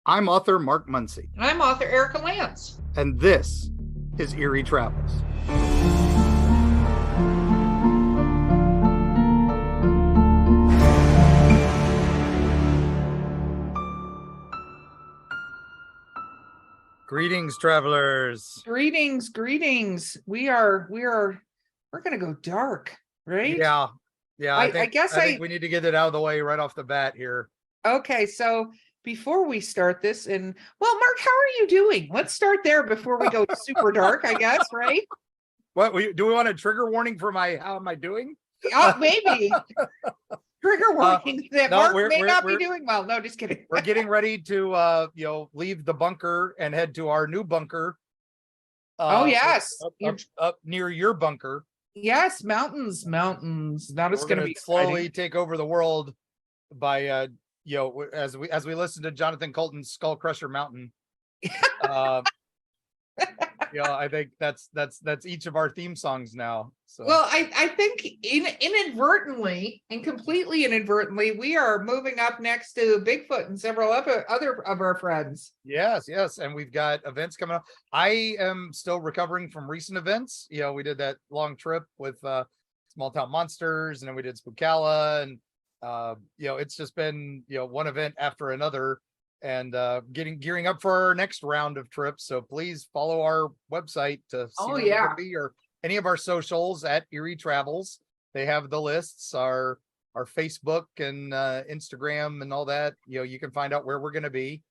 I'm author Mark Muncy, And I'm author Erika Lance. and this is Eerie Travels. Greetings, travelers. Greetings. We're gonna go dark, right? Yeah, I I think guess I think we need to get it out of the way right off the bat here. okay, so before we start this, and well, Mark, how are you doing? Let's start there before we go super dark, I guess, right? Do we want a trigger warning for how am I doing? Oh, maybe. Trigger warning that no, Mark we're- may we're- not be we're- doing well. No, just kidding. We're getting ready to leave the bunker and head to our new bunker. Oh, yes. Up near your bunker. Yes, mountains. That is We're gonna gonna be slowly take over the world by as we listen to Jonathan Colton's Skull Crusher Mountain. I think that's each of our theme songs now. So Well, I think inadvertently and completely inadvertently, we are moving up next to Bigfoot and several other of our friends. yes, and we've got events coming up. I am still recovering from recent events. We did that long trip with Small Town Monsters, and then we did Spookala, and it's just been one event after another, and gearing up for our next round of trips. So please follow our website to see where we're gonna be, or any of our socials at Eerie Travels. They have the lists, our Facebook and Instagram and all that. You can find out where we're going to be.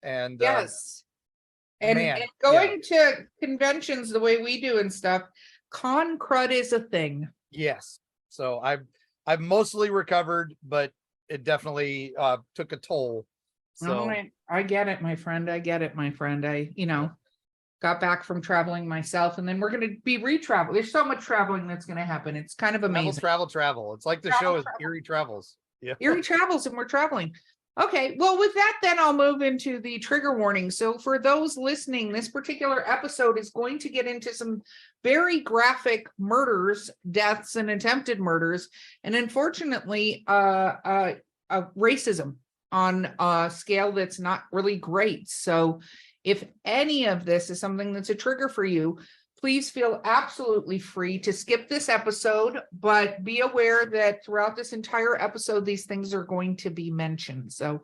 And Yes. And going to conventions the way we do and stuff, con crud is a thing. Yes. So I've mostly recovered, but it definitely took a toll. So I get it, my friend. I got back from traveling myself, and then we're going to be re-travel. There's so much traveling that's going to happen. It's kind of amazing. Travel. It's like the show is Eerie Travels. Yeah. Eerie Travels, and we're traveling. Okay, well, with that, then I'll move into the trigger warning. So for those listening, this particular episode is going to get into some very graphic murders, deaths, and attempted murders, and unfortunately, racism on a scale that's not really great. So if any of this is something that's a trigger for you, please feel absolutely free to skip this episode, but be aware that throughout this entire episode, these things are going to be mentioned. So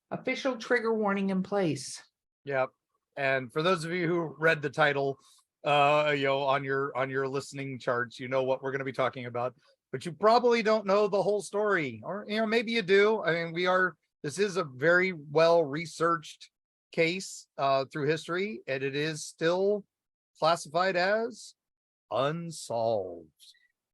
official trigger warning in place. Yep. And for those of you who read the title, on your listening charts, you know what we're going to be talking about, but you probably don't know the whole story, or, maybe you do. I mean, this is a very well researched case through history, and it is still classified as unsolved.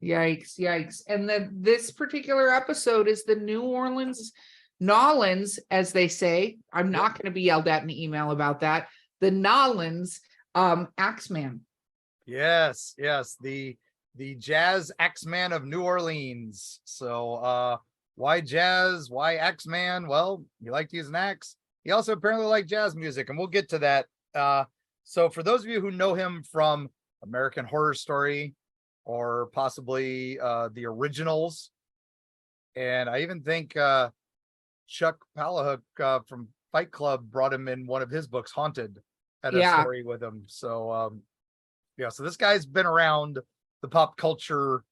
Yikes. And this particular episode is the New Orleans Nolans, as they say. I'm not going to be yelled at in the email about that. The Nolans Axeman. Yes, the jazz Axeman of New Orleans. So why jazz? Why Axeman? Well, he liked to use an axe. He also apparently liked jazz music, and we'll get to that. So for those of you who know him from American Horror Story, or possibly the originals, and I even think Chuck Palahniuk from Fight Club brought him in one of his books, Haunted, had a story with him. So so this guy's been around the pop culture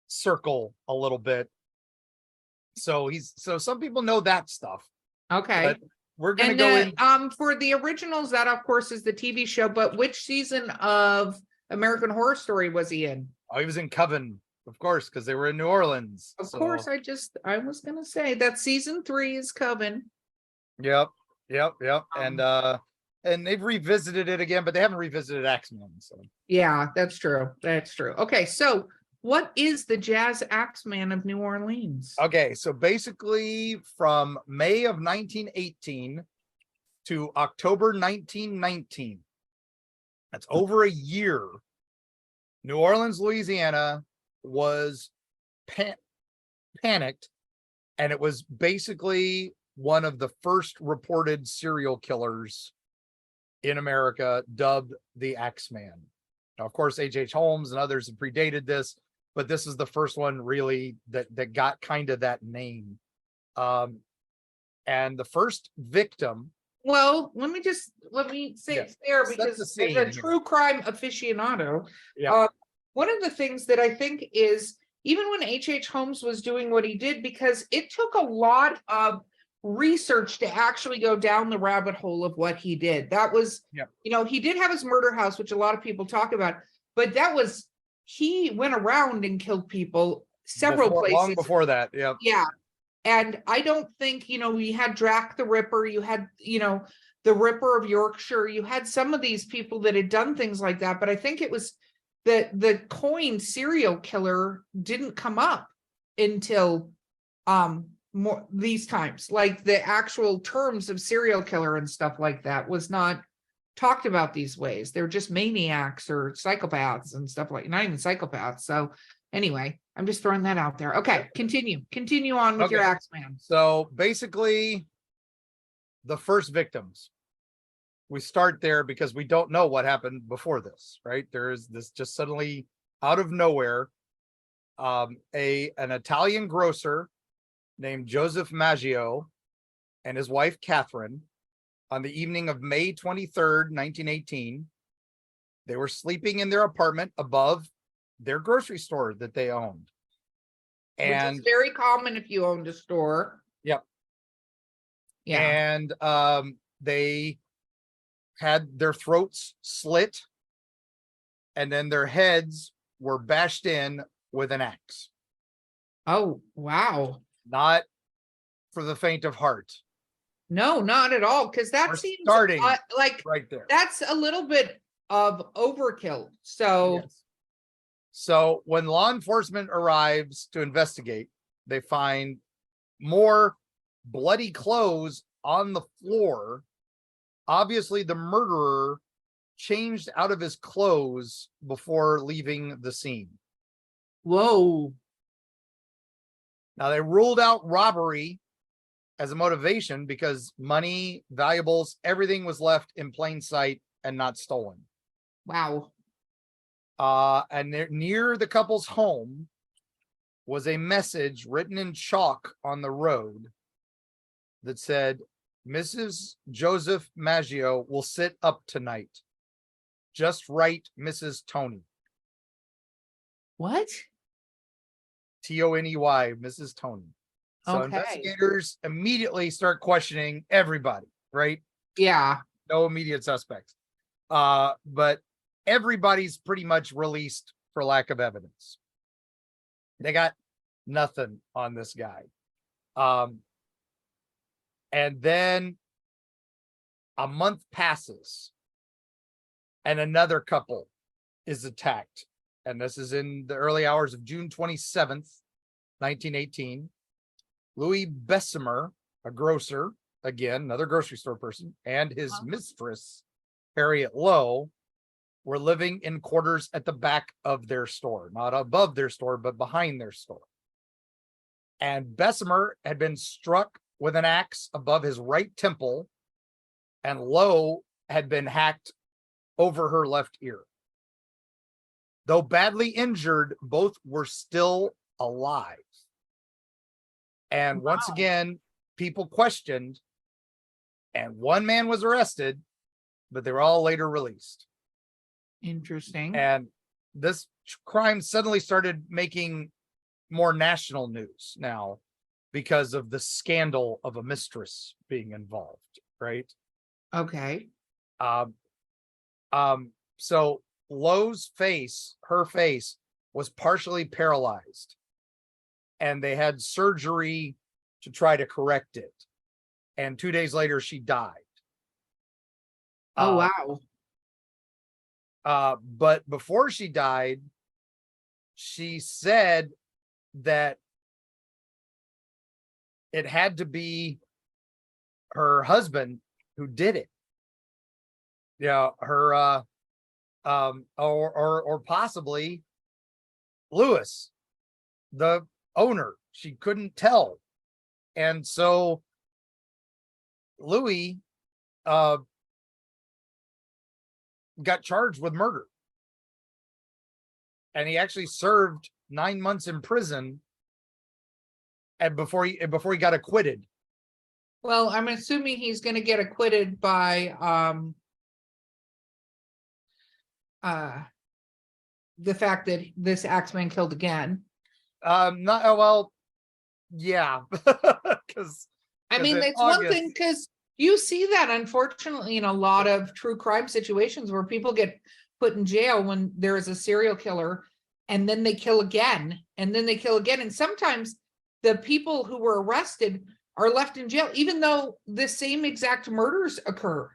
circle a little bit. So some people know that stuff. Okay. But we're going to go in. For the originals, that of course is the TV show, but which season of American Horror Story was he in? Oh, he was in Coven, of course, because they were in New Orleans. Of course, I was going to say that season 3 is Coven. Yep. And they've revisited it again, but they haven't revisited Axeman. So yeah, that's true. Okay, so what is the Jazz Axeman of New Orleans? Okay, so basically from May of 1918 to October 1919, that's over a year, New Orleans, Louisiana was panicked, and it was basically one of the first reported serial killers in America, dubbed the Axeman. Now, of course, H.H. Holmes and others have predated this, but this is the first one really that got kind of that name. And the first victim Well, let me say Yeah. it's there Set the because as scene a here. true crime aficionado, Yeah. one of the things that I think is even when H.H. Holmes was doing what he did, because it took a lot of research to actually go down the rabbit hole of what he did. That was, Yep. he did have his murder house, which a lot of people talk about, but he went around and killed people several places. Long before that. Yeah. Yeah. And I don't think, you had Drac the Ripper, you had, the Ripper of Yorkshire, you had some of these people that had done things like that, but I think it was the coin serial killer didn't come up until more these times. Like the actual terms of serial killer and stuff like that was not talked about these ways. They're just maniacs or psychopaths and stuff like, not even psychopaths. So anyway, I'm just throwing that out there. Okay, continue on with your Okay. Axeman. So basically, the first victims. We start there because we don't know what happened before this, right? There's this just suddenly out of nowhere, an Italian grocer named Joseph Maggio and his wife Catherine, on the evening of May 23rd, 1918, they were sleeping in their apartment above their grocery store that they owned. And which is very common if you owned a store. Yep. Yeah. And they had their throats slit, and then their heads were bashed in with an axe. Oh, wow. Not for the faint of heart. No, not at all. Because that We're seems starting like right there. that's a little bit of overkill. So Yes. So when law enforcement arrives to investigate, they find more bloody clothes on the floor. Obviously, the murderer changed out of his clothes before leaving the scene. whoa. Now, they ruled out robbery as a motivation because money, valuables, everything was left in plain sight and not stolen. Wow. And near the couple's home was a message written in chalk on the road that said, Mrs. Joseph Maggio will sit up tonight. Just write Mrs. Tony. What? Tony, Mrs. Tony. So Okay. investigators immediately start questioning everybody, right? Yeah. No immediate suspects. But everybody's pretty much released for lack of evidence. They got nothing on this guy. And then a month passes and another couple is attacked. And this is in the early hours of June 27th, 1918. Louis Bessemer, a grocer, again, another grocery store person, and his mistress, Harriet Lowe, were living in quarters at the back of their store, not above their store, but behind their store. And Bessemer had been struck with an axe above his right temple, and Lowe had been hacked over her left ear. Though badly injured, both were still alive. And once again, people questioned, and one man was arrested, but they were all later released. Interesting. And this crime suddenly started making more national news now because of the scandal of a mistress being involved, right? Okay. So Lowe's face, her face, was partially paralyzed, and they had surgery to try to correct it. And 2 days later, she died. Oh, wow. But before she died, she said that it had to be her husband who did it. Yeah, her or possibly Lewis, the owner. She couldn't tell. And so Louis got charged with murder. And he actually served 9 months in prison and before he got acquitted Well, I'm assuming he's gonna get acquitted by the fact that this Axeman killed again. Not well, yeah, because I mean, in it's one August, thing because you see that unfortunately in a lot of true crime situations where people get put in jail when there is a serial killer and then they kill again and then they kill again. And sometimes the people who were arrested are left in jail, even though the same exact murders occur.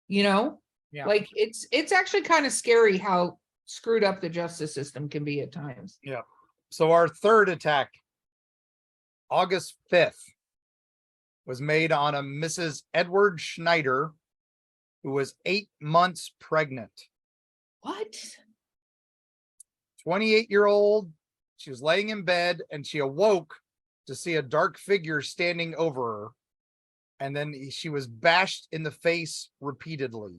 You know, yeah, like it's actually kind of scary how screwed up the justice system can be at times. yeah. So our third attack, August 5th, was made on a Mrs. Edward Schneider, who was 8 months pregnant. What? 28-year-old. She was laying in bed and she awoke to see a dark figure standing over her. And then she was bashed in the face repeatedly.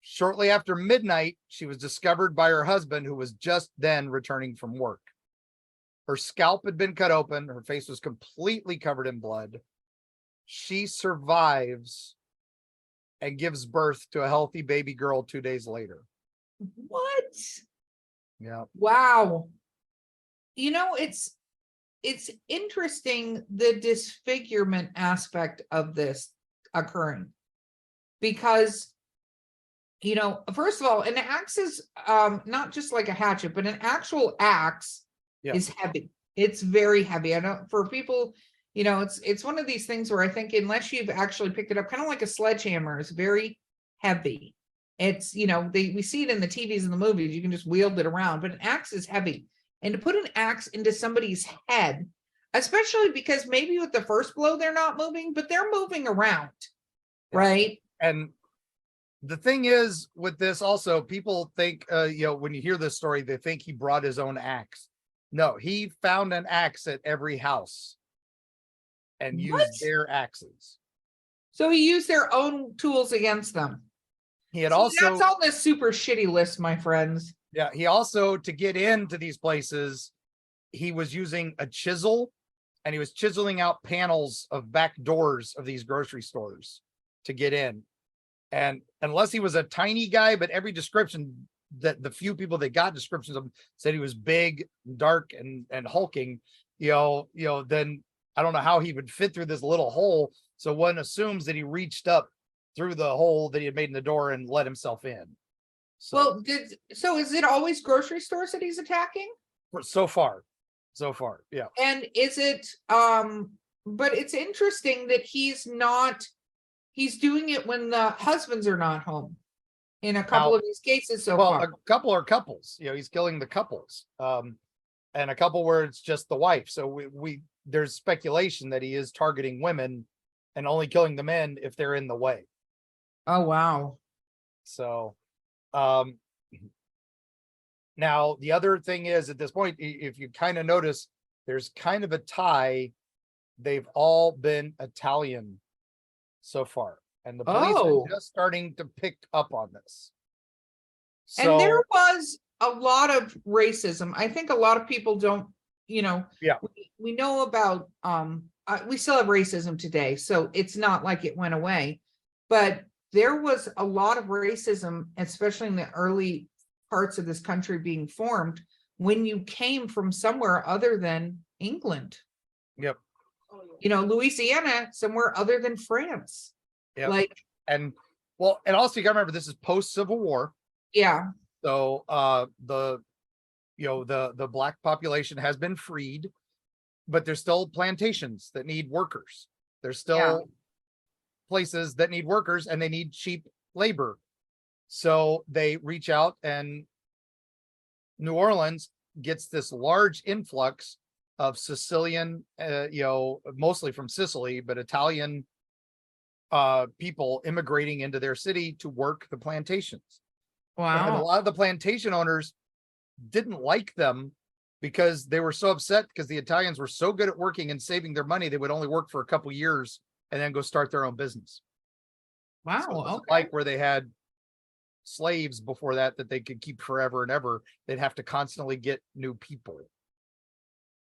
Shortly after midnight, she was discovered by her husband, who was just then returning from work. Her scalp had been cut open. Her face was completely covered in blood. She survives and gives birth to a healthy baby girl 2 days later. What? Yeah. Wow. You know, it's interesting the disfigurement aspect of this occurring because you know, first of all, an axe is not just like a hatchet, but an actual axe is heavy. It's very heavy. I know for people, you know, it's one of these things where I think unless you've actually picked it up, kind of like a sledgehammer, is very heavy. It's, you know, we see it in the TVs and the movies, you can just wield it around, but an axe is heavy. And to put an axe into somebody's head, especially because maybe with the first blow they're not moving, but they're moving around, right? And the thing is with this also, people think, you know, when you hear this story, they think he brought his own axe. No, he found an axe at every house and used their axes. So he used their own tools against them. He had See, also, that's on this super shitty list, my friends. yeah, he also, to get into these places, he was using a chisel and he was chiseling out panels of back doors of these grocery stores to get in. And unless he was a tiny guy, but every description that the few people that got descriptions of him said he was big, dark, and hulking, you know, then I don't know how he would fit through this little hole. So one assumes that he reached up through the hole that he had made in the door and let himself in. So, So is it always grocery stores that he's attacking? so far, yeah. And is it but it's interesting that he's doing it when the husbands are not home in a couple of these cases so Well, far. a couple are couples, you know, he's killing the couples. And a couple where it's just the wife. So we there's speculation that he is targeting women and only killing the men if they're in the way. Oh, wow. So now the other thing is at this point, if you kind of notice, there's kind of a tie. They've all been Italian so far, and the police are just starting to pick up on this. So, and there was a lot of racism. I think a lot of people don't, you know, we know about, we still have racism today, so it's not like it went away, but there was a lot of racism, especially in the early parts of this country being formed when you came from somewhere other than England. Yep. You know, Louisiana, somewhere other than France. Yep. Like, and well, and also you gotta remember this is post-Civil War. Yeah. So the black population has been freed, but there's still plantations that need workers. There's still places that need workers and they need cheap labor. So they reach out, and New Orleans gets this large influx of Sicilian, mostly from Sicily, but Italian people immigrating into their city to work the plantations. Wow. And a lot of the plantation owners didn't like them because they were so upset because the Italians were so good at working and saving their money, they would only work for a couple years and then go start their own business. Wow. So okay. Like where they had slaves before that they could keep forever and ever, they'd have to constantly get new people.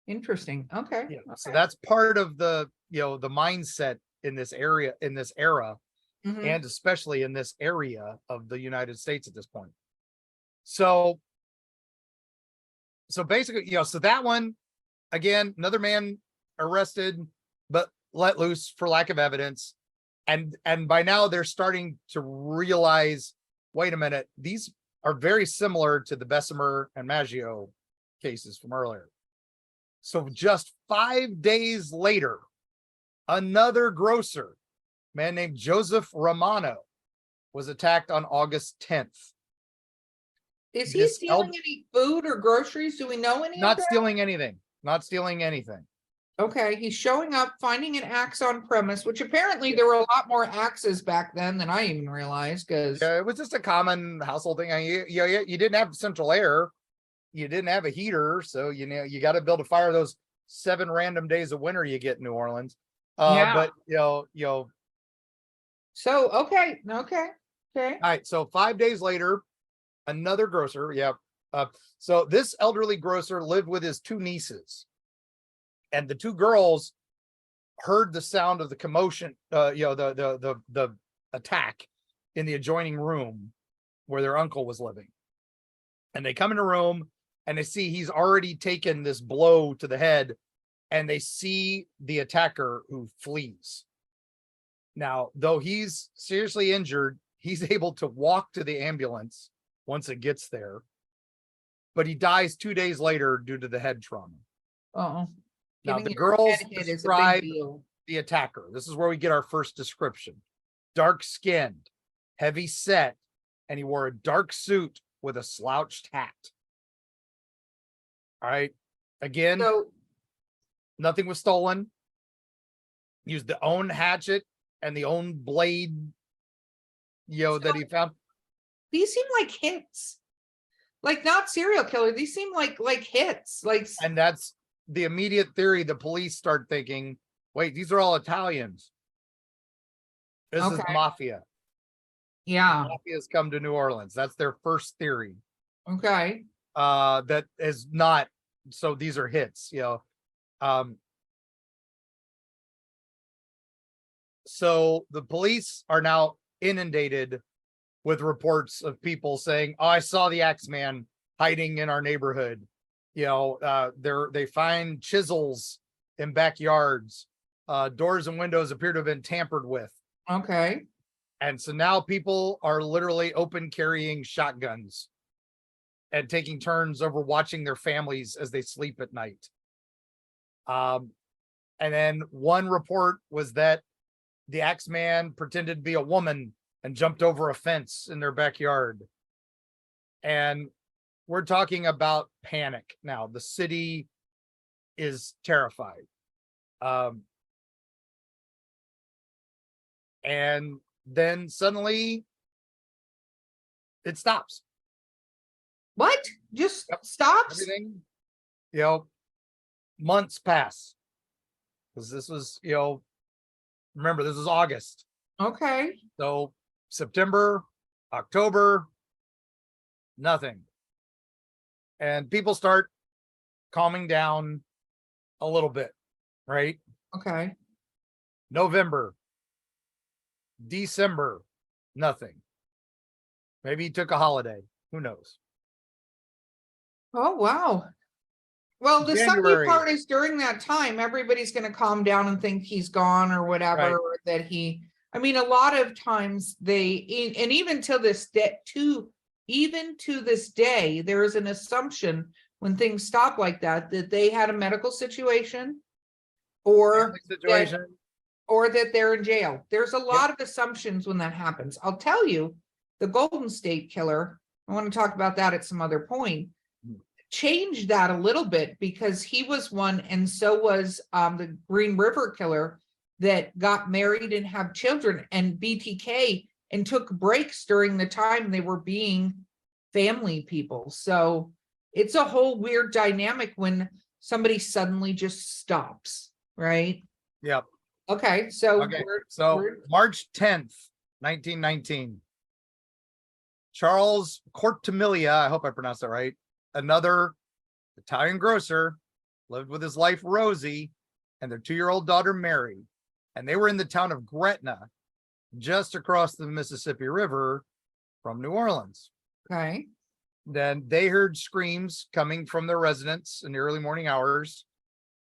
Interesting. Okay. Yeah. So Okay. that's part of the, the mindset in this area, in this era, Mhm. and especially in this area of the United States at this point. So, so basically, so that one, again, another man arrested, but let loose for lack of evidence. And by now they're starting to realize, wait a minute, these are very similar to the Bessemer and Maggio cases from earlier. So just 5 days later, another grocer, man named Joseph Romano, was attacked on August 10th. Is he This stealing any food or groceries? Do we know any of not that? stealing anything, not stealing anything. Okay, he's showing up, finding an axe on premise, which apparently there were a lot more axes back then than I even realized. Because Yeah, it was just a common household thing. I mean, you didn't have central air, you didn't have a heater, so you got to build a fire those 7 random days of winter you get in New Orleans. yeah. But So okay. all right. So 5 days later, another grocer. Yeah. So this elderly grocer lived with his 2 nieces, and the 2 girls heard the sound of the commotion, the attack in the adjoining room where their uncle was living. And they come in the room and they see he's already taken this blow to the head, and they see the attacker, who flees. Now, though he's seriously injured, he's able to walk to the ambulance once it gets there, but he dies 2 days later due to the head trauma. Oh, Now, getting the your girls head hit is a big describe deal. the attacker. This is where we get our first description. Dark skinned, heavy set, and he wore a dark suit with a slouched hat. All right. Again, So nothing was stolen. Used the own hatchet and the own blade, that he found. these seem like hits, like not serial killer. These seem like hits, like And that's the immediate theory. The police start thinking, wait, these are all Italians. This is okay, mafia. yeah, Mafia's come to New Orleans. That's their first theory. okay, That is not. So these are hits, So the police are now inundated with reports of people saying, "Oh, I saw the Axeman hiding in our neighborhood." They find chisels in backyards. Doors and windows appear to have been tampered with. okay. And so now people are literally open carrying shotguns and taking turns over watching their families as they sleep at night. And then one report was that the Axeman pretended to be a woman and jumped over a fence in their backyard. And we're talking about panic now. The city is terrified. And then suddenly it stops. What? Just Yep. stops? Everything, months pass. Because this was, remember, this was August. Okay. So September, October, nothing. And people start calming down a little bit, right? Okay. November, December, nothing. Maybe he took a holiday. Who knows? Oh, wow. Well, the sucky January. part is during that time, everybody's going to calm down and think he's gone or whatever, Right. or that I mean, a lot of times and even to this day, even to this day, there is an assumption when things stop like that they had a medical situation or Family situation. that they're in jail. There's a lot of assumptions when that happens. I'll tell you, the Golden State Killer, I want to talk about that at some other point, changed that a little bit because he was one, and so was the Green River Killer, that got married and have children, and BTK, and took breaks during the time they were being family people. So it's a whole weird dynamic when somebody suddenly just stops, right? Yep. Okay, so Okay. So March 10th, 1919. Charles Cortamilia, I hope I pronounced that right. Another Italian grocer lived with his wife, Rosie, and their 2-year-old daughter, Mary. And they were in the town of Gretna, just across the Mississippi River from New Orleans. Okay. Then they heard screams coming from their residence in the early morning hours.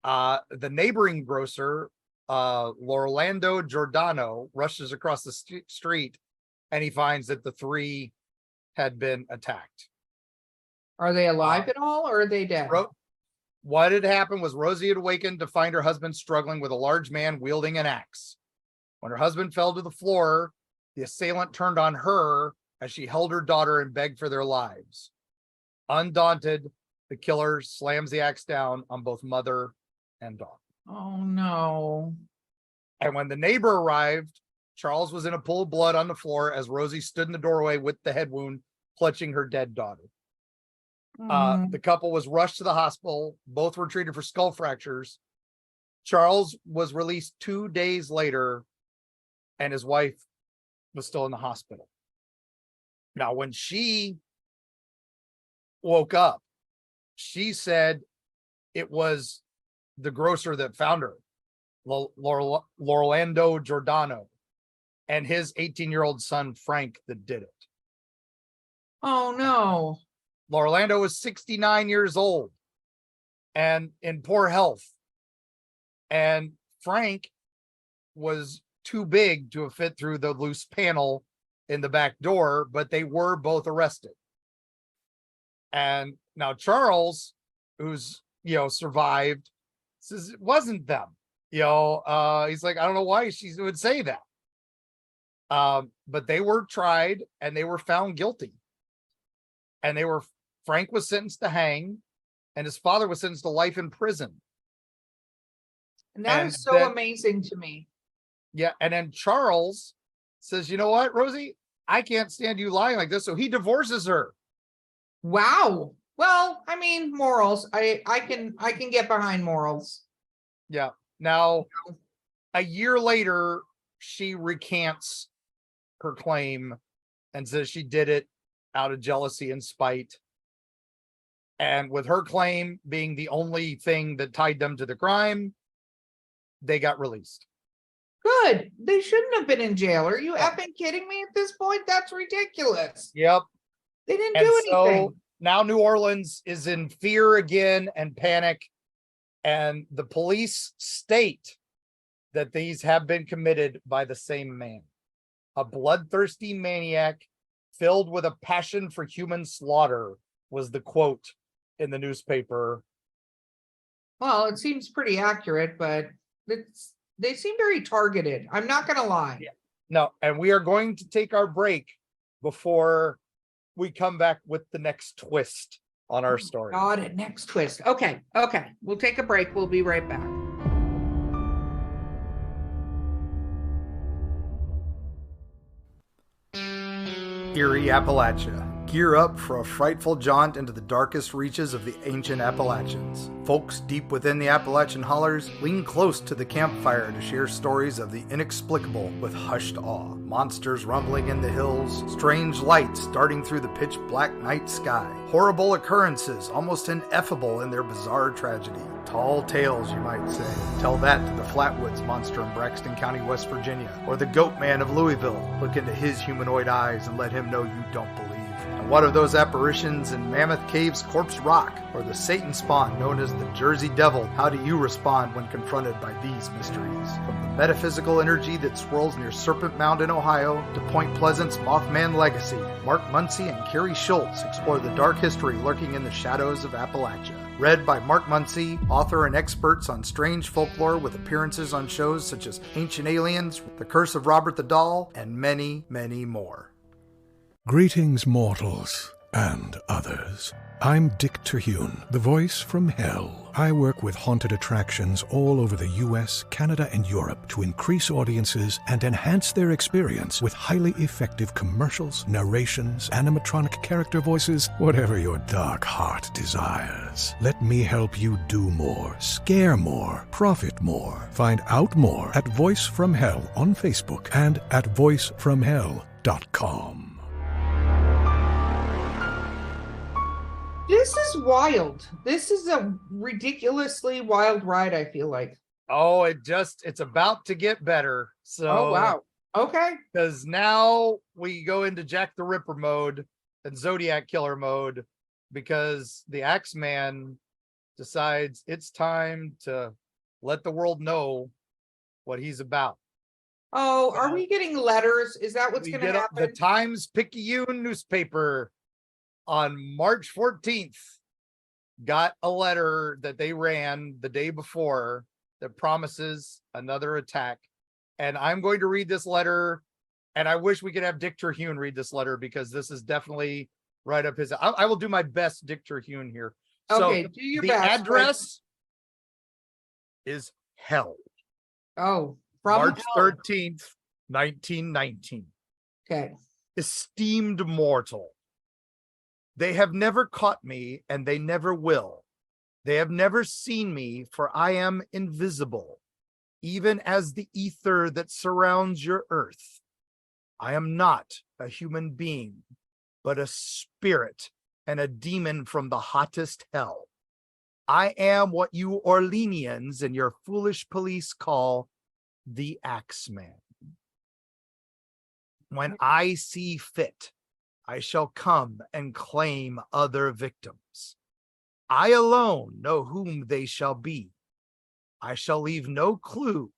The neighboring grocer, Lorlando Giordano, rushes across the street, and he finds that the 3 had been attacked. Are they alive at all, or are they dead? What had happened was Rosie had awakened to find her husband struggling with a large man wielding an axe. When her husband fell to the floor, the assailant turned on her as she held her daughter and begged for their lives. Undaunted, the killer slams the axe down on both mother and daughter. Oh, no. And when the neighbor arrived, Charles was in a pool of blood on the floor as Rosie stood in the doorway with the head wound, clutching her dead daughter. The couple was rushed to the hospital. Both were treated for skull fractures. Charles was released 2 days later, and his wife was still in the hospital. Now, when she woke up, she said it was the grocer that found her, Lorlando Giordano, and his 18-year-old son, Frank, that did it. Oh, no. Lorlando was 69 years old and in poor health. And Frank was too big to have fit through the loose panel in the back door, but they were both arrested. And now Charles, who's, survived, says it wasn't them. He's like, I don't know why she would say that. But they were tried and they were found guilty. And Frank was sentenced to hang, and his father was sentenced to life in prison. And that is so amazing to me. Yeah. And then Charles says, you know what, Rosie, I can't stand you lying like this. So he divorces her. Wow. Well, I mean, morals. I can get behind morals. Yeah. Now, a year later, she recants her claim and says she did it out of jealousy and spite. And with her claim being the only thing that tied them to the crime, they got released. Good. They shouldn't have been in jail. Are you effing kidding me at this point? That's ridiculous. Yep. They didn't do anything. So now New Orleans is in fear again and panic. And the police state that these have been committed by the same man, a bloodthirsty maniac filled with a passion for human slaughter, was the quote in the newspaper. Well, it seems pretty accurate, but they seem very targeted. I'm not going to lie. Yeah. No, and we are going to take our break before we come back with the next twist on our story. Got it. Next twist. Okay. We'll take a break. We'll be right back. Eerie, Appalachia. Gear up for a frightful jaunt into the darkest reaches of the ancient Appalachians. Folks deep within the Appalachian hollers lean close to the campfire to share stories of the inexplicable with hushed awe. Monsters rumbling in the hills, strange lights darting through the pitch black night sky, horrible occurrences almost ineffable in their bizarre tragedy. Tall tales, you might say. Tell that to the Flatwoods monster in Braxton County, West Virginia, or the Goat Man of Louisville. Look into his humanoid eyes and let him know you don't believe. And what of those apparitions in Mammoth Cave's Corpse Rock, or the Satan spawn known as the Jersey Devil? How do you respond when confronted by these mysteries? From the metaphysical energy that swirls near Serpent Mound in Ohio to Point Pleasant's Mothman legacy, Mark Muncy and Carrie Schultz explore the dark history lurking in the shadows of Appalachia. Read by Mark Muncy, author and experts on strange folklore with appearances on shows such as Ancient Aliens, The Curse of Robert the Doll, and many, many more. Greetings, mortals and others. I'm Dick Terhune, the voice from hell. I work with haunted attractions all over the US, Canada, and Europe to increase audiences and enhance their experience with highly effective commercials, narrations, animatronic character voices, whatever your dark heart desires. Let me help you do more, scare more, profit more. Find out more at Voice from Hell on Facebook and at voicefromhell.com. This is wild. This is a ridiculously wild ride, I feel like. Oh, it's about to get better. So, Oh, wow. Okay. because now we go into Jack the Ripper mode and Zodiac Killer mode because the Axeman decides it's time to let the world know what he's about. Oh, are we getting letters? Is that what's We going to get the happen? Times-Picayune newspaper on March 14th got a letter that they ran the day before that promises another attack. And I'm going to read this letter. And I wish we could have Dick Terhune read this letter because this is definitely right up his. I will do my best, Dick Terhune here. Okay, So do your the best. address is hell. Oh, from March hell. 13th, 1919. Okay. Esteemed mortal, they have never caught me, and they never will. They have never seen me, for I am invisible, even as the ether that surrounds your earth. I am not a human being, but a spirit and a demon from the hottest hell. I am what you Orleanians and your foolish police call the Axeman. When I see fit, I shall come and claim other victims. I alone know whom they shall be. I shall leave no clue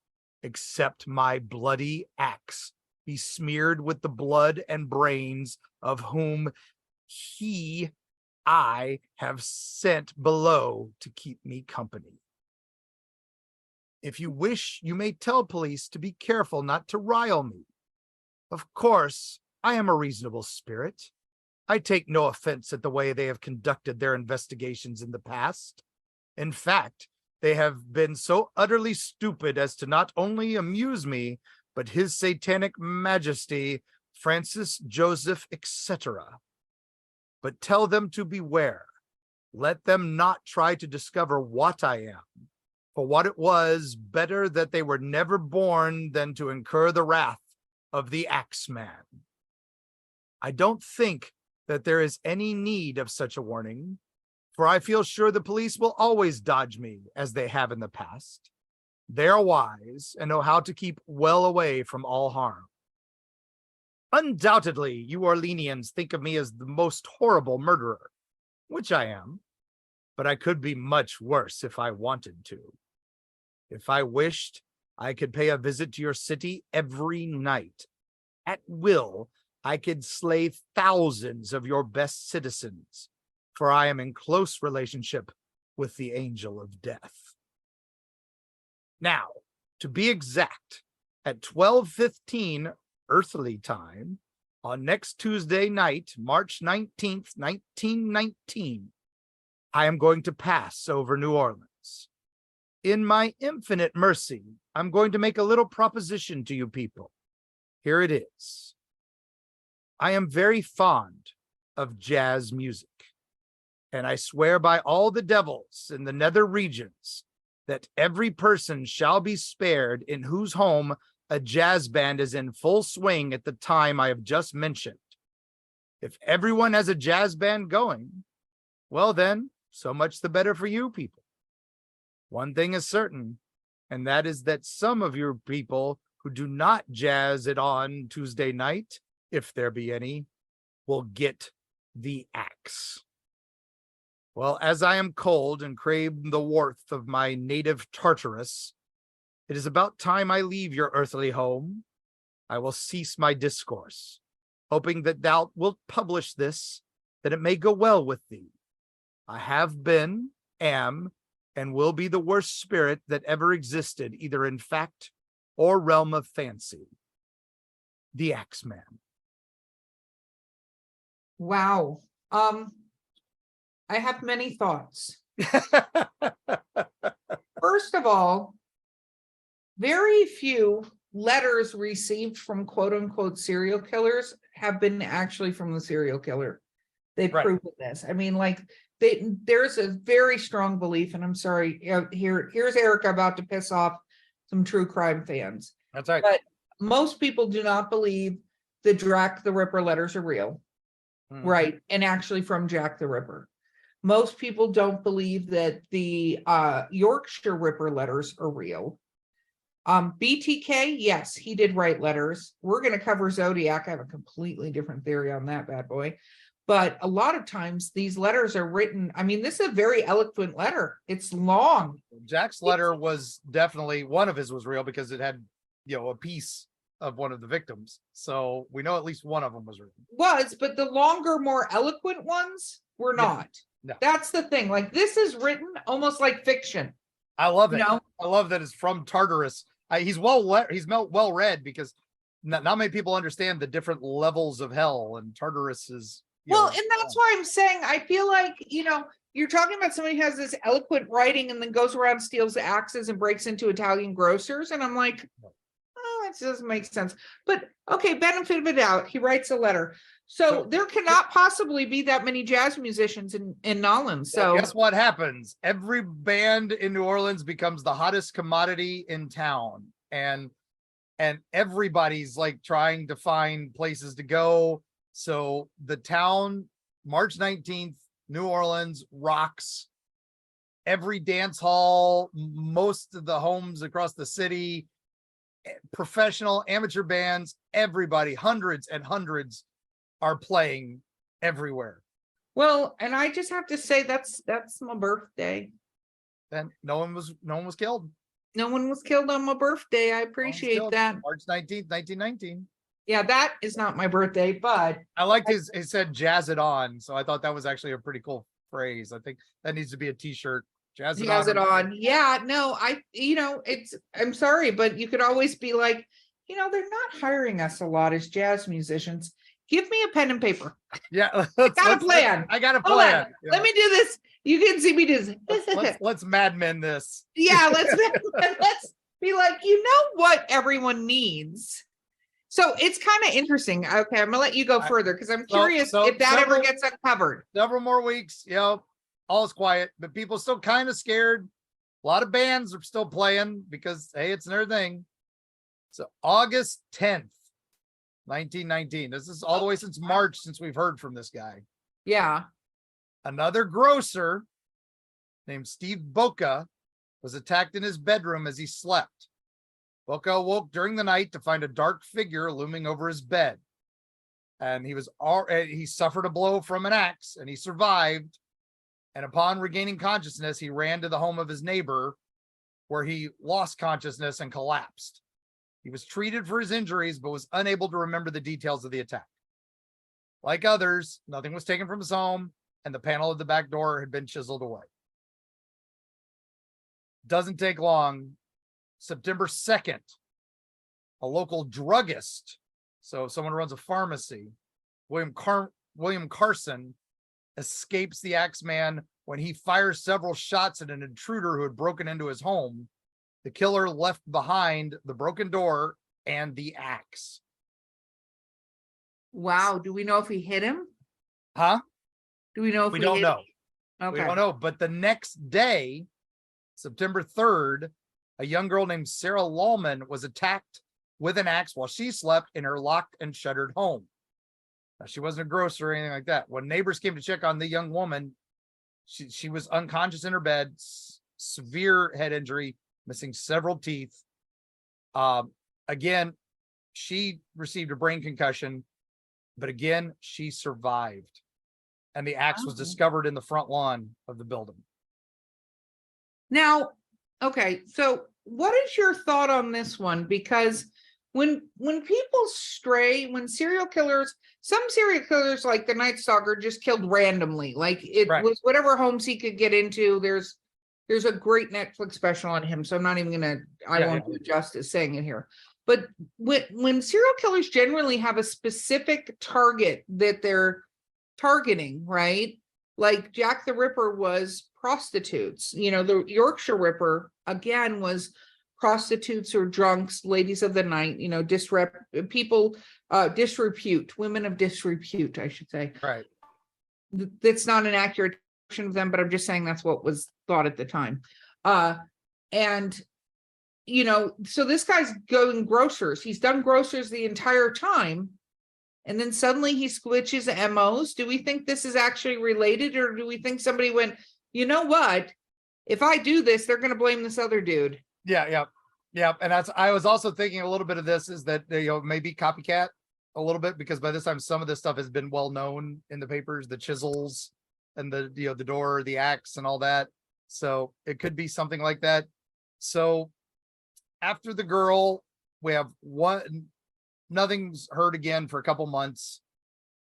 except my bloody axe be smeared with the blood and brains of whom I have sent below to keep me company. If you wish, you may tell police to be careful not to rile me. Of course, I am a reasonable spirit. I take no offense at the way they have conducted their investigations in the past. In fact, they have been so utterly stupid as to not only amuse me, but his satanic majesty, Francis Joseph, etc. But tell them to beware. Let them not try to discover what I am. For what it was, better that they were never born than to incur the wrath of the Axeman. I don't think that there is any need of such a warning, for I feel sure the police will always dodge me as they have in the past. They are wise and know how to keep well away from all harm. Undoubtedly, you Orleanians think of me as the most horrible murderer, which I am, but I could be much worse if I wanted to. If I wished, I could pay a visit to your city every night. At will, I could slay thousands of your best citizens, for I am in close relationship with the angel of death. Now, to be exact, at 12:15 earthly time, on next Tuesday night, March 19th, 1919, I am going to pass over New Orleans. In my infinite mercy, I'm going to make a little proposition to you people. Here it is. I am very fond of jazz music, and I swear by all the devils in the nether regions that every person shall be spared in whose home a jazz band is in full swing at the time I have just mentioned. If everyone has a jazz band going, well then, so much the better for you people. One thing is certain, and that is that some of your people who do not jazz it on Tuesday night, if there be any, will get the axe. Well, as I am cold and crave the warmth of my native Tartarus, it is about time I leave your earthly home. I will cease my discourse, hoping that thou wilt publish this, that it may go well with thee. I have been, am, and will be the worst spirit that ever existed, either in fact or realm of fancy. The Axeman. Wow. I have many thoughts. First of all, very few letters received from quote unquote serial killers have been actually from the serial killer. They've Right. proven this. I mean, like there's a very strong belief, and I'm sorry, here's Erika about to piss off some true crime fans. That's right. But most people do not believe the Jack the Ripper letters are real, Mhm. right? And actually from Jack the Ripper. Most people don't believe that the Yorkshire Ripper letters are real. BTK, yes, he did write letters. We're going to cover Zodiac. I have a completely different theory on that bad boy. But a lot of times these letters are written. I mean, this is a very eloquent letter. It's long. Jack's letter was definitely, one of his was real because it had, a piece of one of the victims. So we know at least one of them was written. But the longer, more eloquent ones were not. No. That's the thing. Like, this is written almost like fiction. I love it. No. I love that it's from Tartarus. He's well read because not many people understand the different levels of hell, and Tartarus is. And that's why I'm saying I feel like, you're talking about somebody who has this eloquent writing and then goes around, steals axes and breaks into Italian grocers. And I'm like, oh, it doesn't make sense. But okay, benefit of the doubt, he writes a letter. So there cannot possibly be that many jazz musicians in Nolens. So guess what happens? Every band in New Orleans becomes the hottest commodity in town. And everybody's like trying to find places to go. So the town, March 19th, New Orleans rocks. Every dance hall, most of the homes across the city, professional, amateur bands, everybody, hundreds and hundreds are playing everywhere. Well, and I just have to say that's my birthday. And no one was killed. No one was killed on my birthday. I appreciate that. March 19th, 1919. Yeah, that is not my birthday, but I liked he said jazz it on. So I thought that was actually a pretty cool phrase. I think that needs to be a t-shirt. Jazz it on. Yeah, no, I'm sorry, but you could always be like, they're not hiring us a lot as jazz musicians. Give me a pen and paper. Yeah. I got a plan. I got a plan. Let me do this. You can see me do this. Let's Mad Men this. Yeah, let's be like, what everyone needs. So it's kind of interesting. Okay, I'm gonna let you go further because I'm curious if that ever gets uncovered. Several more weeks, all is quiet, but people still kind of scared. A lot of bands are still playing because hey, it's their thing. So August 10th, 1919. This is all the way since March since we've heard from this guy. Yeah. Another grocer named Steve Boca was attacked in his bedroom as he slept. Boca awoke during the night to find a dark figure looming over his bed. And he suffered a blow from an axe and he survived. And upon regaining consciousness, he ran to the home of his neighbor where he lost consciousness and collapsed. He was treated for his injuries, but was unable to remember the details of the attack. Like others, nothing was taken from his home, and the panel of the back door had been chiseled away. Doesn't take long. September 2nd, a local druggist, so someone who runs a pharmacy, William Carson, escapes the Axeman when he fires several shots at an intruder who had broken into his home. The killer left behind the broken door and the axe. Wow. Do we know if he hit him? Huh? Do we know if we don't know? Okay. We don't know. But the next day, September 3rd, a young girl named Sarah Lallman was attacked with an axe while she slept in her locked and shuttered home. Now, she wasn't a grocer or anything like that. When neighbors came to check on the young woman, she was unconscious in her bed, severe head injury, missing several teeth. Again, she received a brain concussion, but again, she survived. And the axe was discovered in the front lawn of the building. Now, okay, so what is your thought on this one? Because when people stray, when some serial killers like the Night Stalker just killed randomly, like it was whatever homes he could get into. There's a great Netflix special on him, so I'm not even I won't do justice saying it here. But when serial killers generally have a specific target that they're targeting, right? Like Jack the Ripper was prostitutes. The Yorkshire Ripper again was prostitutes or drunks, ladies of the night, disrepute, women of disrepute, I should say. Right. That's not an accurate description of them, but I'm just saying that's what was thought at the time. So this guy's going grocers. He's done grocers the entire time. and then suddenly he switches MOs. Do we think this is actually related, or do we think somebody went, you know what? If I do this, they're going to blame this other dude. Yeah. And I was also thinking a little bit of this is that, maybe copycat a little bit, because by this time, some of this stuff has been well known in the papers, the chisels and the door, the axe and all that. So it could be something like that. So after the girl, we have nothing's heard again for a couple months.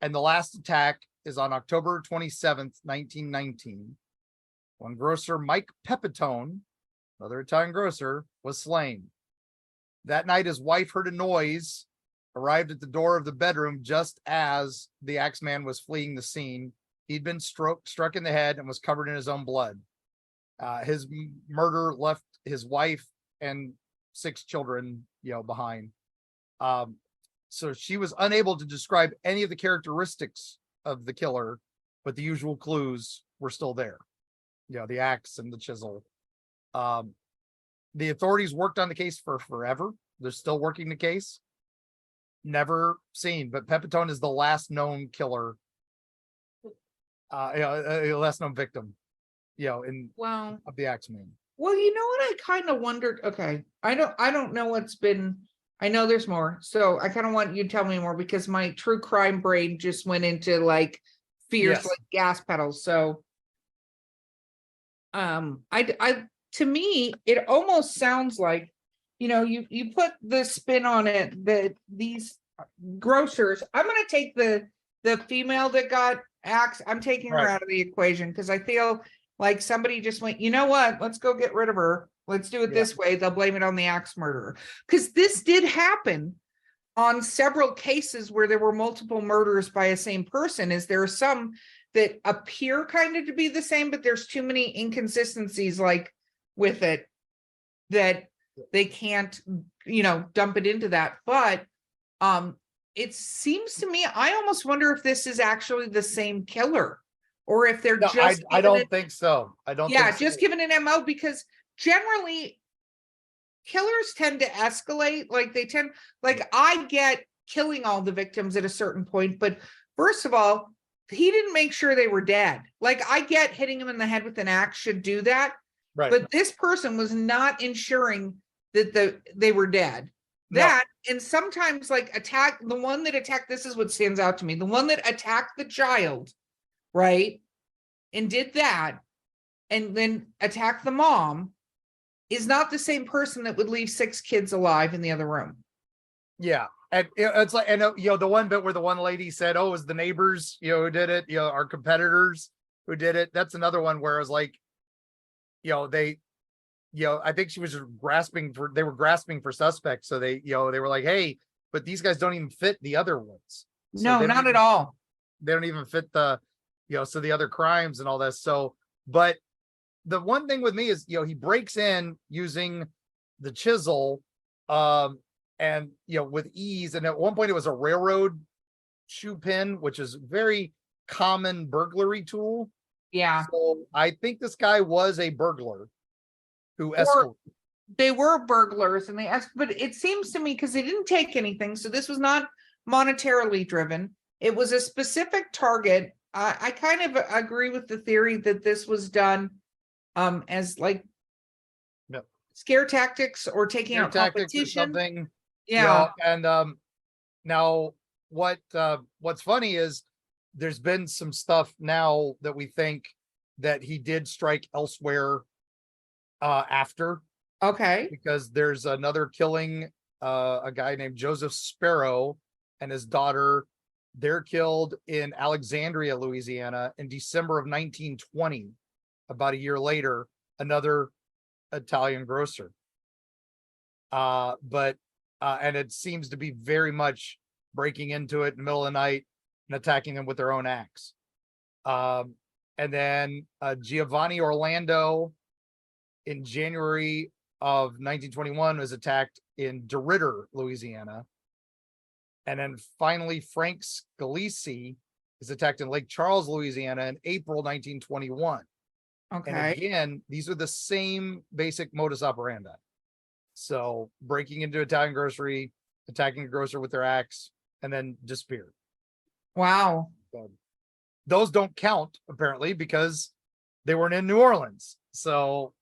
And the last attack is on October 27th, 1919, when grocer Mike Pepitone, another Italian grocer, was slain. That night, his wife heard a noise, arrived at the door of the bedroom just as the Axeman was fleeing the scene. He'd been struck in the head and was covered in his own blood. His murder left his wife and 6 children, behind. So she was unable to describe any of the characteristics of the killer, but the usual clues were still there. The axe and the chisel. The authorities worked on the case for forever. They're still working the case. Never seen, but Pepitone is the last known killer. Last known victim, of the Axeman. Well, you know what I kind of wondered. Okay, I don't know what's been. I know there's more, so I kind of want you to tell me more, because my true crime brain just went into like fierce, Yes. like gas pedals. So, to me, it almost sounds like, you put the spin on it that these grocers. I'm going to take the female that got axed. I'm taking her Right. out of the equation, because I feel like somebody just went, you know what? Let's go get rid of her. Let's do it this way. They'll blame it on the axe murderer, because this did happen on several cases where there were multiple murders by a same person. Is there some that appear kind of to be the same, but there's too many inconsistencies like with it that they can't, dump it into that. But it seems to me, I almost wonder if this is actually the same killer, or if they're No, just I don't think so. I don't think so. just given an MO, because generally killers tend to escalate. Like I get killing all the victims at a certain point, but first of all, he didn't make sure they were dead. Like I get hitting him in the head with an axe should do that. Right. But this person was not ensuring that they were dead. No. And sometimes like the one that attacked, this is what stands out to me. The one that attacked the child, right? And did that, and then attacked the mom, is not the same person that would leave 6 kids alive in the other room. Yeah. And it's like, and the one bit where the one lady said, oh, it was the neighbors, who did it, our competitors who did it. That's another one where it was like, they, I think she was just they were grasping for suspects. So they were like, hey, but these guys don't even fit the other ones. So No, not at all. They don't even fit the, so the other crimes and all this. So, but the one thing with me is, he breaks in using the chisel, and, with ease. And at one point it was a railroad shoe pin, which is very common burglary tool. Yeah. So I think this guy was a burglar who Or escalated. they were burglars, and but it seems to me, because they didn't take anything, so this was not monetarily driven. It was a specific target. I kind of agree with the theory that this was done as like scare tactics or taking out competition. Or something. Yeah. And now what's funny is there's been some stuff now that we think that he did strike elsewhere after. Okay. Because there's another killing, a guy named Joseph Sparrow and his daughter. They're killed in Alexandria, Louisiana in December of 1920. About a year later, another Italian grocer. But it seems to be very much breaking into it in the middle of the night and attacking them with their own axe. And then Giovanni Orlando in January of 1921 was attacked in DeRidder, Louisiana. And then finally, Frank Scalisi is attacked in Lake Charles, Louisiana in April 1921. Okay. And again, these are the same basic modus operandi. So breaking into Italian grocery, attacking a grocer with their axe, and then disappeared. Wow. Those don't count apparently because they weren't in New Orleans. So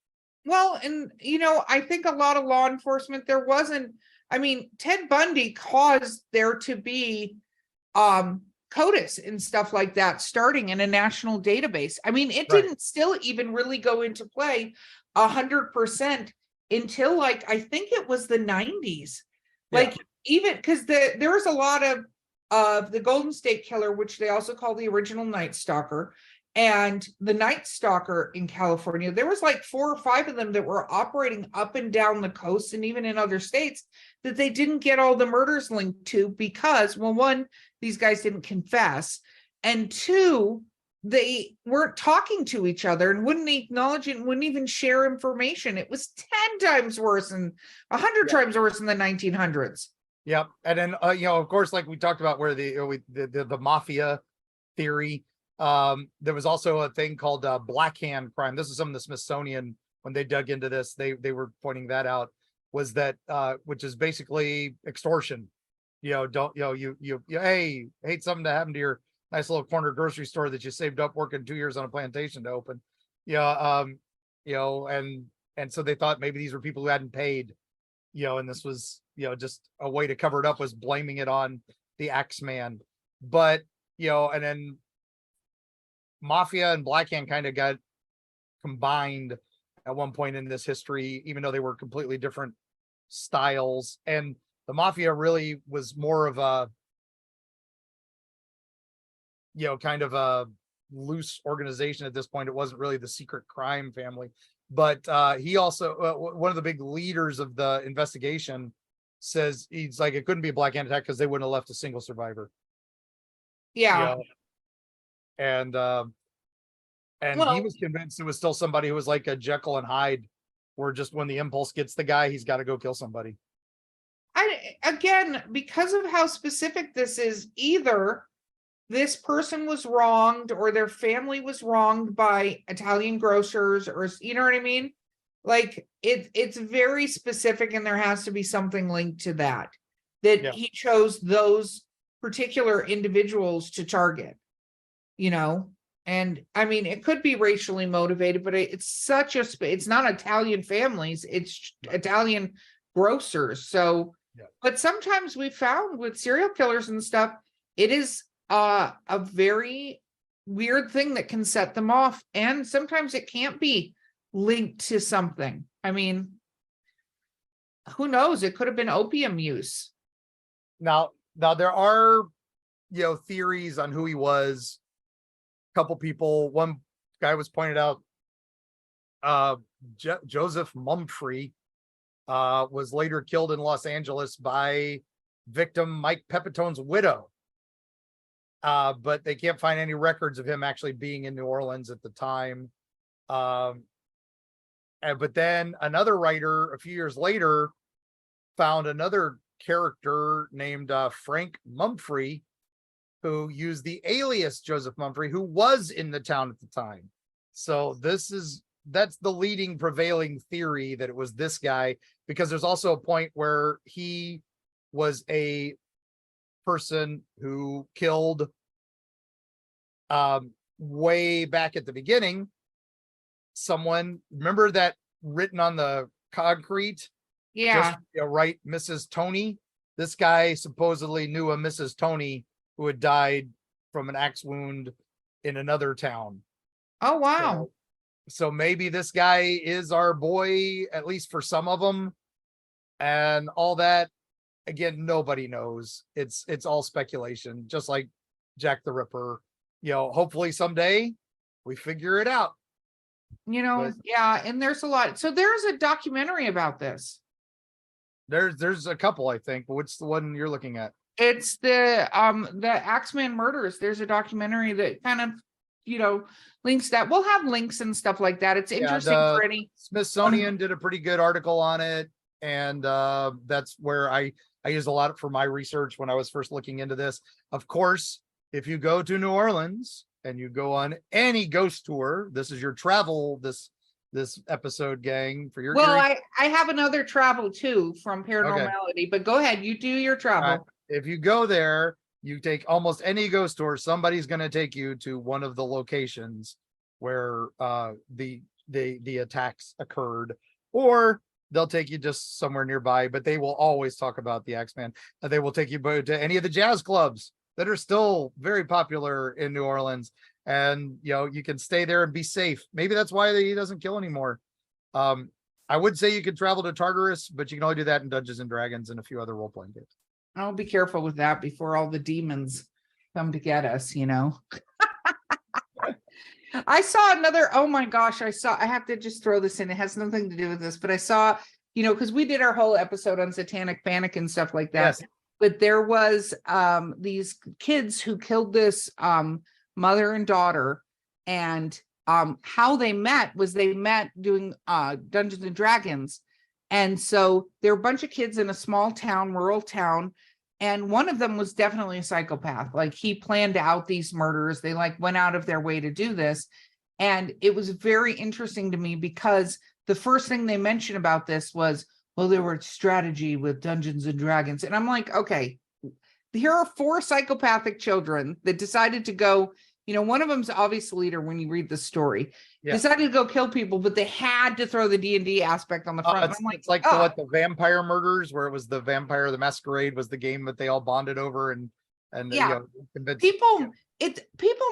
Well, and I think a lot of law enforcement, there wasn't, I mean, Ted Bundy caused there to be CODIS and stuff like that starting in a national database. I mean, it Right. didn't still even really go into play 100% until like I think it was the 90s. Like even because there was a lot of the Golden State Killer, which they also call the original Night Stalker, and the Night Stalker in California. There was like 4 or 5 of them that were operating up and down the coast and even in other states that they didn't get all the murders linked to because, well, one, these guys didn't confess, and 2, they weren't talking to each other and wouldn't acknowledge it and wouldn't even share information. It was 10 times worse and 100 times worse in the 1900s. Yep. And then, of course, like we talked about where the mafia theory, there was also a thing called Black Hand crime. This is some of the Smithsonian, when they dug into this, they were pointing that out, was that, which is basically extortion. Don't, you hey, hate something to happen to your nice little corner grocery store that you saved up working 2 years on a plantation to open. And so they thought maybe these were people who hadn't paid, and this was, just a way to cover it up, was blaming it on the Axeman. But, and then Mafia and Black Hand kind of got combined at one point in this history, even though they were completely different styles. And the Mafia really was more of a, kind of a loose organization at this point. It wasn't really the secret crime family. But he also, one of the big leaders of the investigation, says he's like, it couldn't be a Black Hand attack because they wouldn't have left a single survivor. Yeah. And well, he was convinced it was still somebody who was like a Jekyll and Hyde, where just when the impulse gets the guy, he's got to go kill somebody. Again, because of how specific this is, either this person was wronged or their family was wronged by Italian grocers, or you know what I mean? Like it's very specific, and there has to be something linked to that he chose those particular individuals to target, and I mean, it could be racially motivated, but it's such a, it's not Italian families, it's Italian grocers. So, but sometimes we found with serial killers and stuff, it is a very weird thing that can set them off. And sometimes it can't be linked to something. I mean, who knows? It could have been opium use. Now there are, theories on who he was. A couple people, one guy was pointed out, Joseph Mumfree was later killed in Los Angeles by victim Mike Pepitone's widow. But they can't find any records of him actually being in New Orleans at the time. But then another writer a few years later found another character named Frank Mumfree, who used the alias Joseph Mumfree, who was in the town at the time. So that's the leading prevailing theory, that it was this guy, because there's also a point where he was a person who killed way back at the beginning someone. Remember that written on the concrete? Yeah. Just, right, Mrs. Tony. This guy supposedly knew a Mrs. Tony who had died from an axe wound in another town. Oh, wow. So maybe this guy is our boy, at least for some of them, and all that. Again, nobody knows. It's all speculation, just like Jack the Ripper. Hopefully someday we figure it out. Yeah, and there's a lot. So there's a documentary about this. There's a couple, I think, but what's the one you're looking at? It's the Axeman murders. There's a documentary that kind of, links that. We'll have links and stuff like that. It's interesting for any. Smithsonian did a pretty good article on it, and that's where I used a lot for my research when I was first looking into this. Of course, if you go to New Orleans and you go on any ghost tour, this is your travel this episode, gang, for your. Well, I have another travel too from Paranormality, but go ahead, you do your travel. If you go there, you take almost any ghost tour, somebody's going to take you to one of the locations where the attacks occurred, or they'll take you just somewhere nearby, but they will always talk about the Axeman. They will take you to any of the jazz clubs that are still very popular in New Orleans. And, you can stay there and be safe. Maybe that's why he doesn't kill anymore. I would say you could travel to Tartarus, but you can only do that in Dungeons and Dragons and a few other role-playing games. I'll be careful with that before all the demons come to get us, I saw another, oh my gosh, I have to just throw this in. It has nothing to do with this, but I saw, because we did our whole episode on satanic panic and stuff like that. Yes. But there was these kids who killed this mother and daughter, and how they met was they met doing Dungeons and Dragons. And so there were a bunch of kids in a small town, rural town, and one of them was definitely a psychopath. Like, he planned out these murders. They went out of their way to do this. And it was very interesting to me because the first thing they mentioned about this was, well, there were strategy with Dungeons and Dragons. And I'm like, okay, here are 4 psychopathic children that decided to go, one of them's obvious leader when you read the story, decided to go kill people, but they had to throw the D&D aspect on the front. It's like the vampire murders, where it was the Vampire the Masquerade was the game that they all bonded over, and people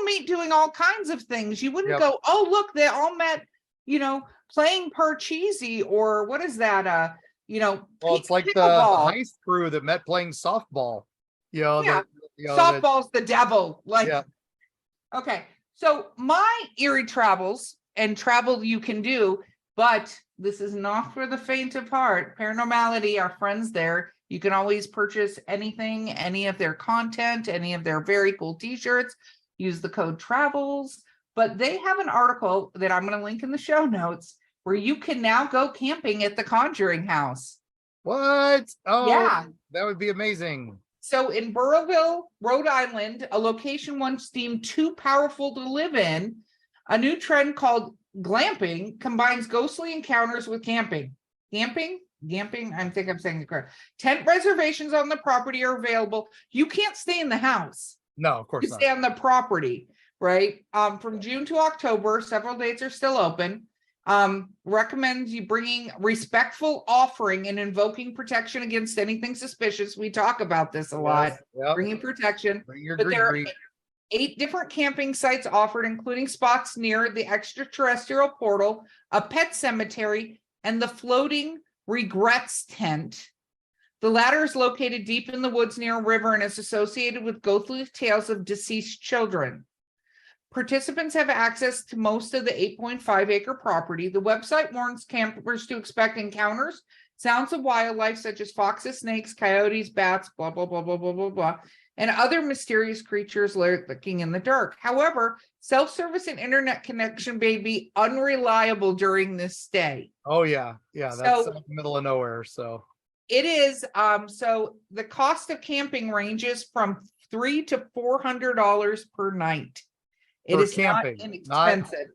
meet doing all kinds of things. You wouldn't go, oh, look, they all met, playing Parcheesi, or what is that? Well, it's like the heist crew that met playing softball. Softball's the devil. Okay, so my eerie travels and travel you can do, but this is not for the faint of heart. Paranormality, our friends there, you can always purchase anything, any of their content, any of their very cool t-shirts, use the code TRAVELS, but they have an article that I'm going to link in the show notes where you can now go camping at the Conjuring House. What? Oh, yeah, that would be amazing. So in Burrillville, Rhode Island, a location once deemed too powerful to live in, a new trend called glamping combines ghostly encounters with camping. Camping? I think I'm saying it correct. Tent reservations on the property are available. You can't stay in the house. No, of course not. You stay on the property, right? From June to October, several dates are still open. Recommends you bringing respectful offering and invoking protection against anything suspicious. We talk about this a lot. Bringing protection. But there are 8 different camping sites offered, including spots near the extraterrestrial portal, a pet cemetery, and the floating regrets tent. The latter is located deep in the woods near a river and is associated with ghostly tales of deceased children. Participants have access to most of the 8.5-acre property. The website warns campers to expect encounters, sounds of wildlife such as foxes, snakes, coyotes, bats, blah, blah, blah, blah, blah, blah, blah, and other mysterious creatures lurking in the dark. However, self-service and internet connection may be unreliable during this stay. Oh, yeah. Yeah, that's in the middle of nowhere, so. It is. So the cost of camping ranges from $300 to $400 per night. It is camping, not inexpensive.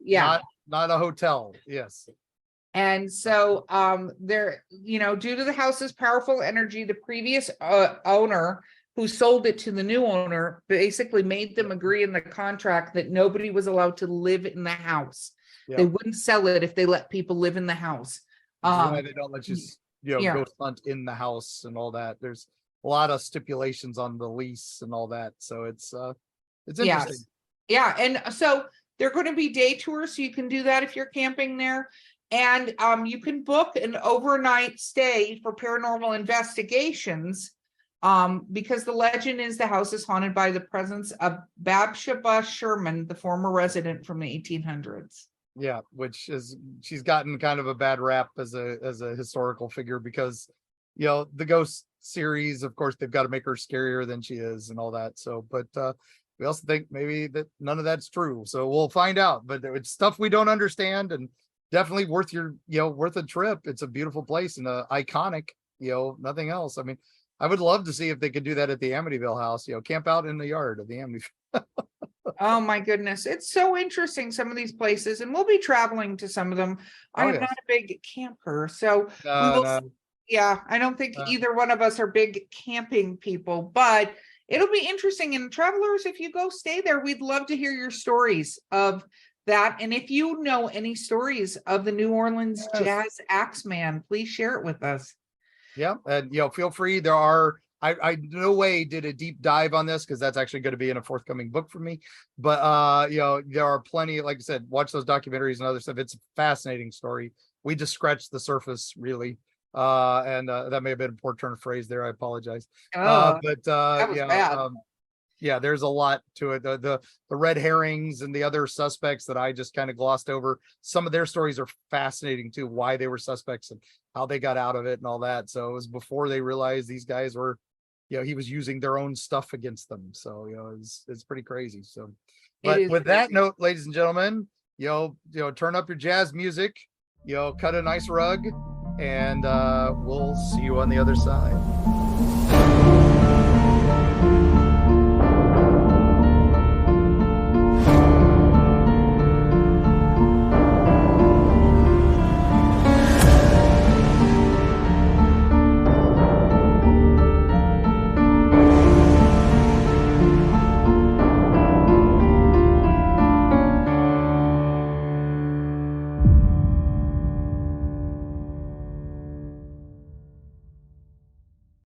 Not a hotel. Yes. And so there, due to the house's powerful energy, the previous owner who sold it to the new owner basically made them agree in the contract that nobody was allowed to live in the house. They wouldn't sell it if they let people live in the house. Why they don't let you go hunt in the house and all that. There's a lot of stipulations on the lease and all that. So it's interesting. Yes. Yeah, and so they're going to be day tours, so you can do that if you're camping there. And you can book an overnight stay for paranormal investigations because the legend is the house is haunted by the presence of Bathsheba Sherman, the former resident from the 1800s. Yeah, she's gotten kind of a bad rap as a historical figure because, the Ghost series, of course, they've got to make her scarier than she is and all that. So, but we also think maybe that none of that's true. So we'll find out, but it's stuff we don't understand and definitely worth worth a trip. It's a beautiful place and iconic, nothing else. I mean, I would love to see if they could do that at the Amityville house, camp out in the yard of the Amityville. Oh my goodness. It's so interesting. Some of these places, and we'll be traveling to some of them. I'm not a big camper. So I don't think either one of us are big camping people, but it'll be interesting. And travelers, if you go stay there, we'd love to hear your stories of that. And if you know any stories of the New Orleans Yes. Jazz Axeman, please share it with us. Yeah, and feel free. There are I no way did a deep dive on this because that's actually going to be in a forthcoming book for me. But there are plenty, like I said, watch those documentaries and other stuff. It's a fascinating story. We just scratched the surface, really. And that may have been a poor turn of phrase there. I apologize. Oh, But that was bad. yeah, there's a lot to it. The red herrings and the other suspects that I just kind of glossed over. Some of their stories are fascinating too, why they were suspects and how they got out of it and all that. So it was before they realized these guys were, he was using their own stuff against them. So it's pretty crazy. So, but with that note, ladies and gentlemen, turn up your jazz music, cut a nice rug, and we'll see you on the other side.